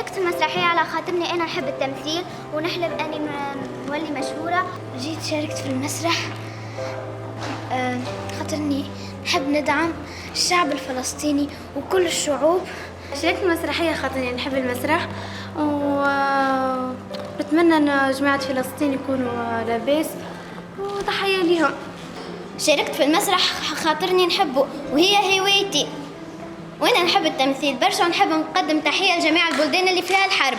شاركت في المسرحية على خاطرني أنا نحب التمثيل ونحلم أني نولي مشهورة. جيت شاركت في المسرح خاطرني نحب ندعم الشعب الفلسطيني وكل الشعوب. شاركت في المسرحية خاطرني نحب المسرح ونتمنى أن جماعة فلسطين يكونوا لاباس وتحية لهم. شاركت في المسرح خاطرني نحبه وهي هوايتي، وأنا نحب التمثيل برشا ونحب نقدم تحية لجميع البلدان اللي فيها الحرب.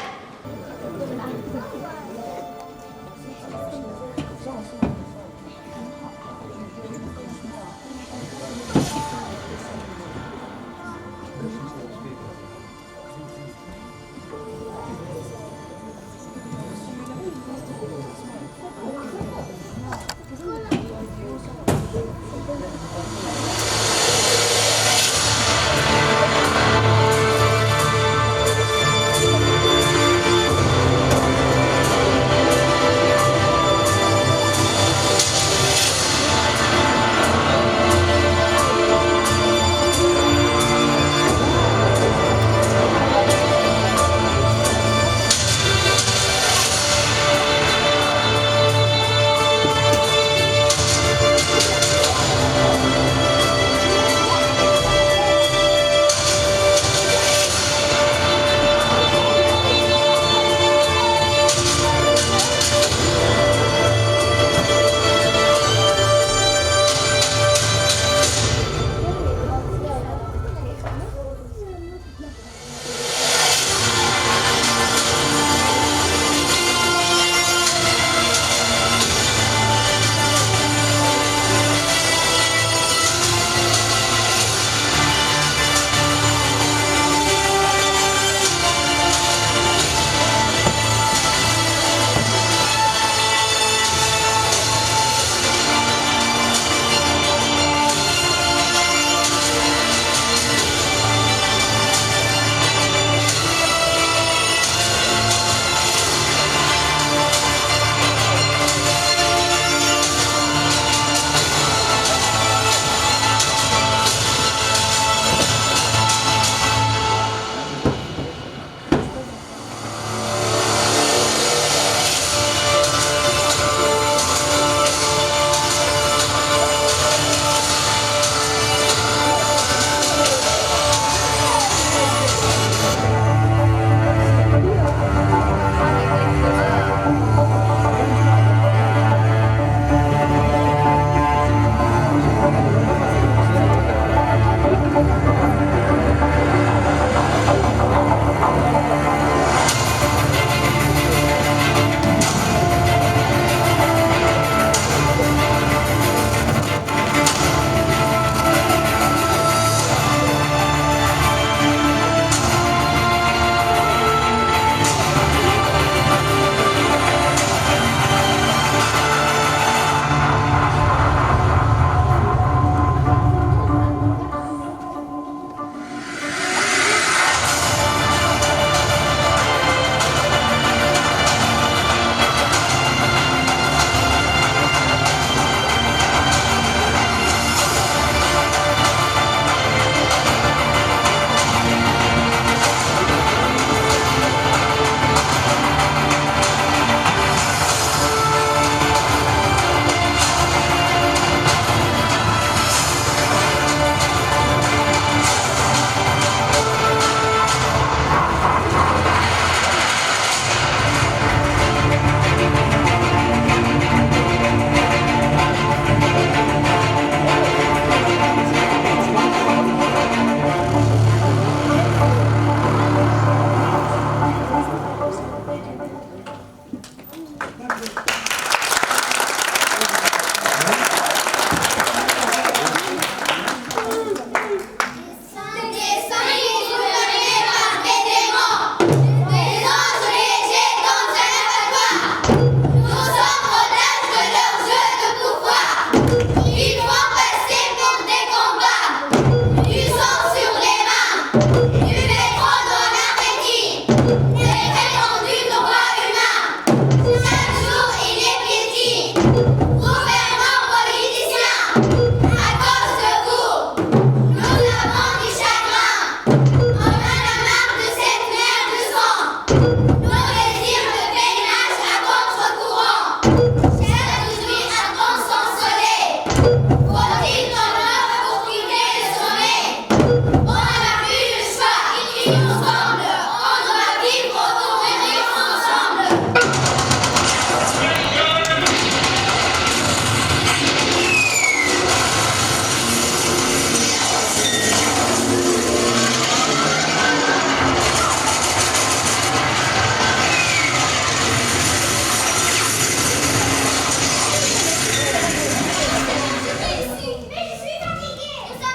Nous sommes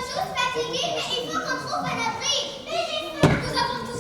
tous fatigués, mais il faut qu'on trouve un abri. Nous avons tous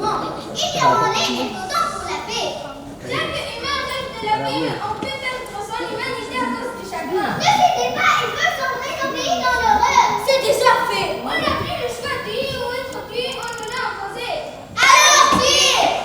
mouvement. Ignorons-les et votons pour la paix. Chaque humain rêve de la paix, mais on peut perdre son humanité à cause du chagrin. Ne cédez pas, ils veulent sauver nos pays dans l'horreur. C'est déjà fait. On n'a plus le choix d'y ou être tué, on nous l'a imposé. Alors tuez!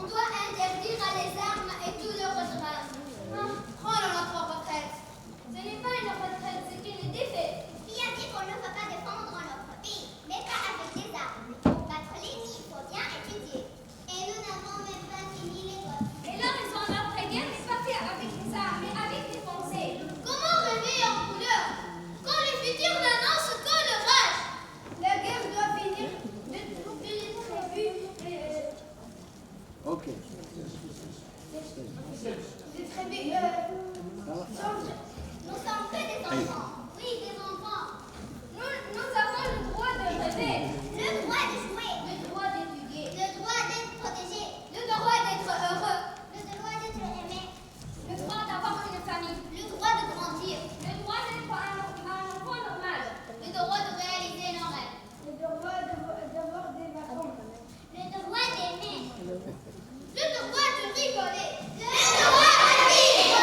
On doit interdire les armes et tout le retrait. Prends notre retraite. Ce n'est pas une retraite, c'est une défaite. Qui a dit qu'on ne peut pas défendre notre pays, mais pas avec des armes. Pour battre l'ennemi, il faut bien étudier. Et nous n'avons même pas fini l'école. Et la raison d'après-guerre n'est pas faite avec des armes, mais avec des pensées. Comment rêver en couleur quand le futur n'annonce que l'orage? La guerre doit finir de trouver les tribus. Ok. Les tribus. Nous sommes que des enfants. Oui, des enfants. Nous avons le droit de rêver. Le droit de jouer. Le droit d'étudier. Le droit d'être protégé. Le droit d'être heureux. Le droit d'être aimé. Le droit d'avoir une famille. Le droit de grandir. Le droit d'être un enfant normal. Le droit de réaliser nos rêves. Le droit d'avoir des vacances. Le droit d'aimer. Le droit de rigoler. Le droit de vivre.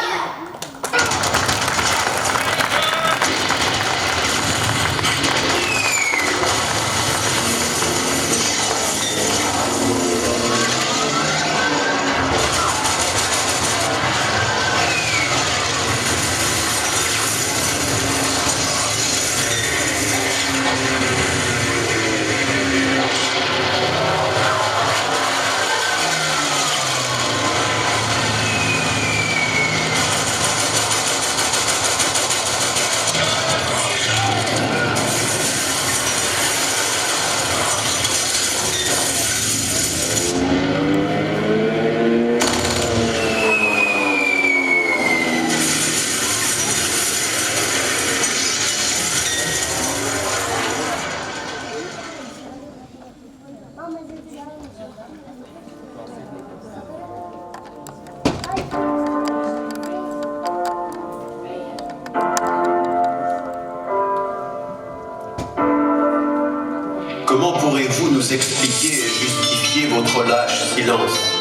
Comment pourrez-vous nous expliquer et justifier votre lâche silence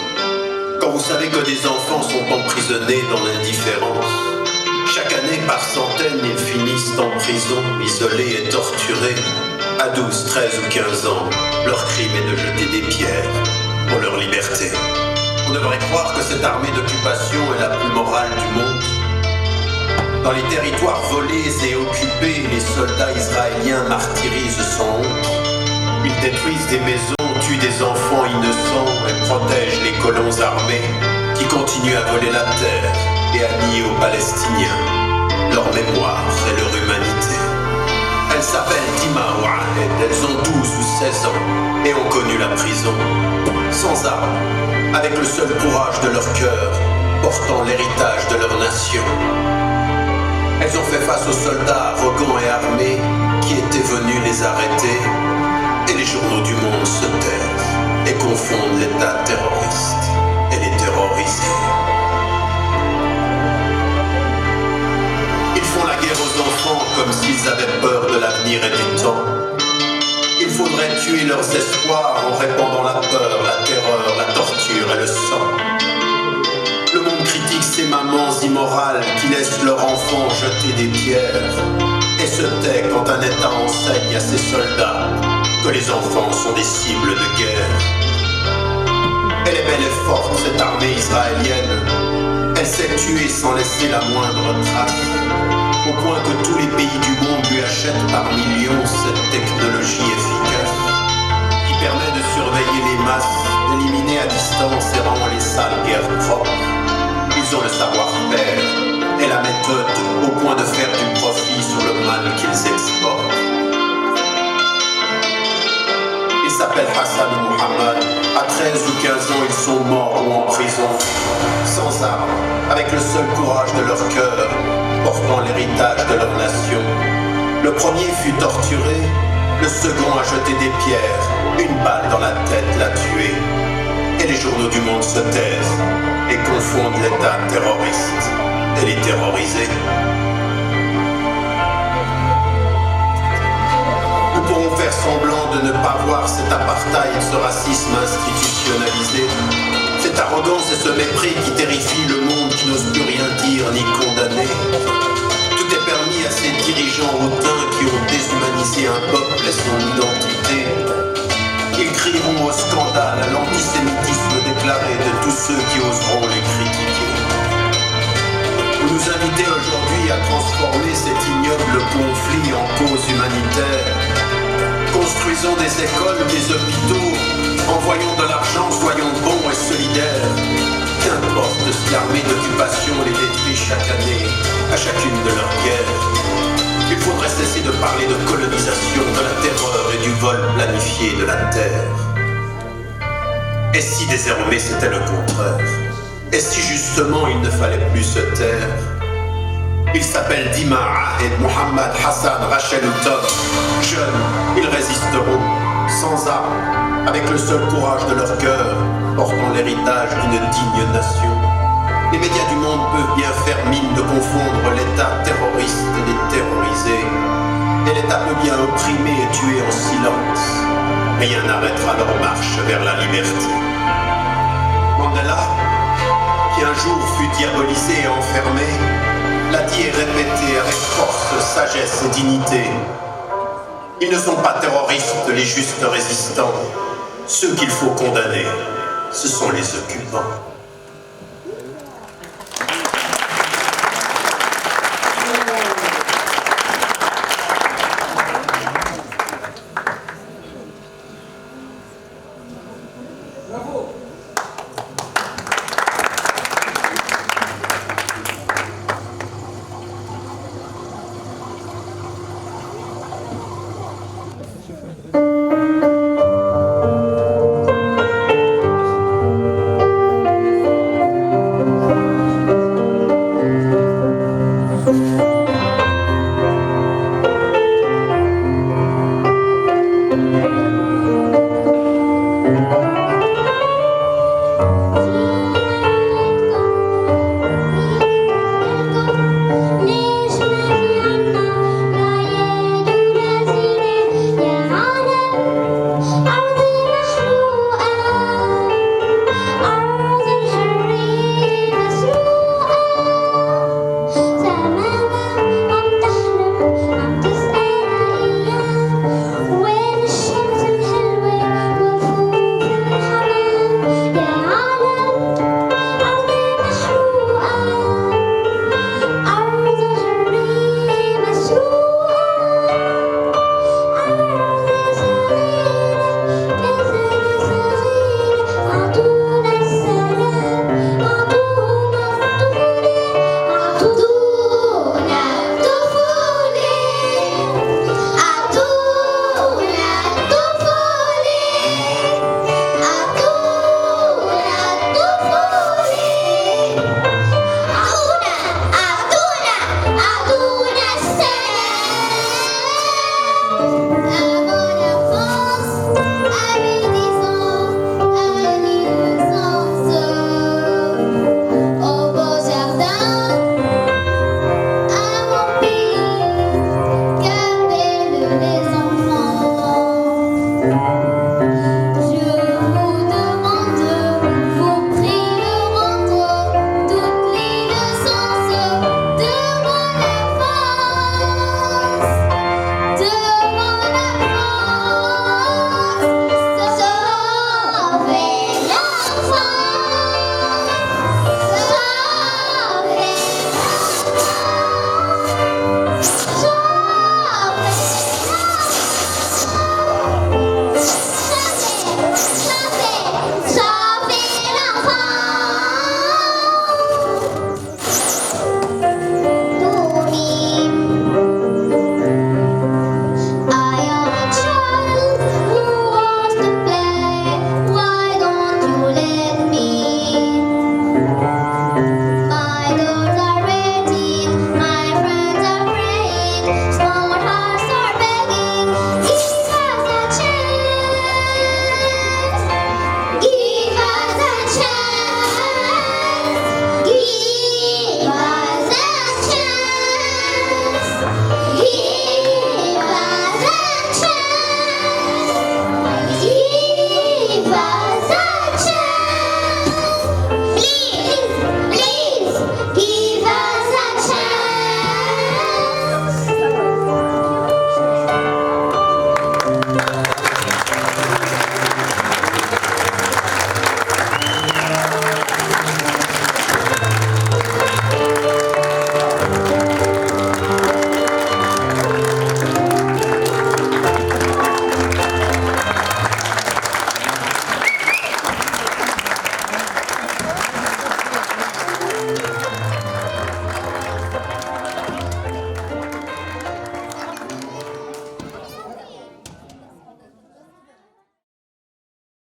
quand vous savez que des enfants sont emprisonnés dans l'indifférence? Chaque année, par centaines, ils finissent en prison, isolés et torturés. À 12, 13 ou 15 ans, leur crime est de jeter des pierres pour leur liberté. On devrait croire que cette armée d'occupation est la plus morale du monde. Dans les territoires volés et occupés, les soldats israéliens martyrisent sans honte. Ils détruisent des maisons, tuent des enfants innocents et protègent les colons armés qui continuent à voler la terre et à nier aux Palestiniens leur mémoire et leur humanité. Elles s'appellent Dima ou Ahed, elles ont 12 ou 16 ans et ont connu la prison, sans armes, avec le seul courage de leur cœur, portant l'héritage de leur nation. Elles ont fait face aux soldats arrogants et armés qui étaient venus les arrêter. Et les journaux du monde se taisent et confondent l'État terroriste et les terrorisés. Ils font la guerre aux enfants comme s'ils avaient peur de l'avenir et du temps. Il faudrait tuer leurs espoirs en répandant la peur, la terreur, la torture et le sang. Le monde critique ces mamans immorales qui laissent leurs enfants jeter des pierres et se tait quand un État enseigne à ses soldats que les enfants sont des cibles de guerre. Elle est belle et forte, cette armée israélienne. Elle sait tuer sans laisser la moindre trace, au point que tous les pays du monde lui achètent par millions cette technologie efficace qui permet de surveiller les masses, d'éliminer à distance et rendre les sales guerres propres. Ils ont le savoir-faire et la méthode au point de faire du profit sur le mal qu'ils exportent. Il s'appelle Hassan ou Muhammad. À 13 ou 15 ans, ils sont morts ou en prison, sans armes, avec le seul courage de leur cœur, portant l'héritage de leur nation. Le premier fut torturé, le second a jeté des pierres, une balle dans la tête l'a tué. Et les journaux du monde se taisent et confondent l'État terroriste et les terrorisés. Nous pourrons faire semblant de ne pas voir cet apartheid, ce racisme institutionnalisé, cette arrogance et ce mépris qui terrifient le monde, qui n'ose plus rien dire ni condamner. Tout est permis à ces dirigeants hautains qui ont déshumanisé un peuple et son identité. Ils crieront au scandale, à l'antisémitisme déclaré de réussi à transformer cet ignoble conflit en cause humanitaire. Construisons des écoles, des hôpitaux, envoyons de l'argent, soyons bons et solidaires. Qu'importe si l'armée d'occupation les détruit chaque année, à chacune de leurs guerres. Il faudrait cesser de parler de colonisation, de la terreur et du vol planifié de la terre. Et si désormais c'était le contraire? Et si justement il ne fallait plus se taire? Ils s'appellent Dima, Ahed, Mohamed, Hassan, Rachel ou Tom. Jeunes, ils résisteront, sans armes, avec le seul courage de leur cœur, portant l'héritage d'une digne nation. Les médias du monde peuvent bien faire mine de confondre l'État terroriste et les terrorisés. Et l'État peut bien opprimer et tuer en silence. Rien n'arrêtera leur marche vers la liberté. Mandela, qui un jour fut diabolisé et enfermé, l'a dit et répété avec force, sagesse et dignité. Ils ne sont pas terroristes, les justes résistants. Ceux qu'il faut condamner, ce sont les occupants.